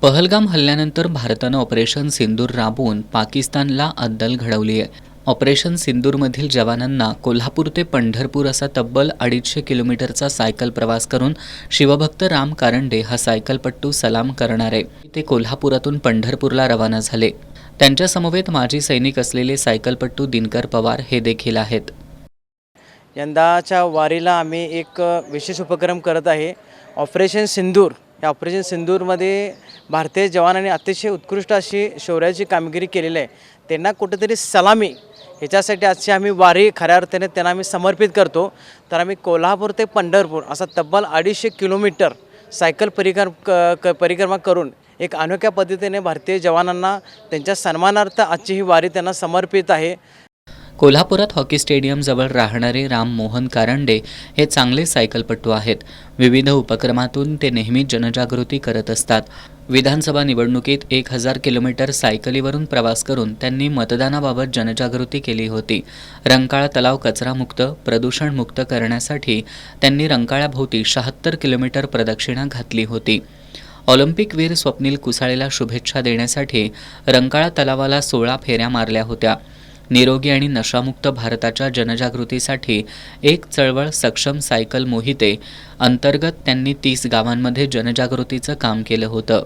पहलगाम हल्ल्यानंतर भारतानं ऑपरेशन सिंदूर राबवून पाकिस्तानला अद्दल घडवली आहे. ऑपरेशन सिंदूरमधील जवानांना कोल्हापूर ते पंढरपूर असा तब्बल 250 किलोमीटरचा सायकल प्रवास करून शिवभक्त राम कारंडे हा सायकलपट्टू सलाम करणार आहे. ते कोल्हापुरातून पंढरपूरला रवाना झाले. त्यांच्या समवेत माजी सैनिक असलेले सायकलपट्टू दिनकर पवार हे देखील आहेत. यंदाच्या वारीला आम्ही एक विशेष उपक्रम करत आहे. ऑपरेशन सिंदूर. या ऑपरेशन सिंदूरमध्ये भारतीय जवानांनी अतिशय उत्कृष्ट अशी शौर्याची कामगिरी केलेली आहे. त्यांना कुठेतरी सलामी ह्याच्यासाठी आजची आम्ही वारी खऱ्या अर्थाने त्यांना आम्ही समर्पित करतो. तर आम्ही कोल्हापूर ते पंढरपूर असा तब्बल 250 किलोमीटर सायकल परिक्रमा करून एक अनोख्या पद्धतीने भारतीय जवानांना त्यांच्या सन्मानार्थ आजची ही वारी त्यांना समर्पित आहे. कोल्हापुरात हॉकी स्टेडियमजवळ राहणारे राम मोहन कारंडे हे चांगले सायकलपटू आहेत. विविध उपक्रमातून ते नेहमी जनजागृती करत असतात. विधानसभा निवडणुकीत 1000 किलोमीटर सायकलीवरून प्रवास करून त्यांनी मतदानाबाबत जनजागृती केली होती. रंकाळा तलाव कचरामुक्त, प्रदूषणमुक्त करण्यासाठी त्यांनी रंकाळ्याभोवती 76 किलोमीटर प्रदक्षिणा घातली होती. ऑलिम्पिकवीर स्वप्नील कुसाळेला शुभेच्छा देण्यासाठी रंकाळा तलावाला 16 फेऱ्या मारल्या होत्या. निरोगी आणि नशामुक्त भारताच्या जनजागृतीसाठी एक चळवळ सक्षम सायकल मोहिते अंतर्गत त्यांनी 30 गावांमध्ये जनजागृतीचं काम केलं होतं.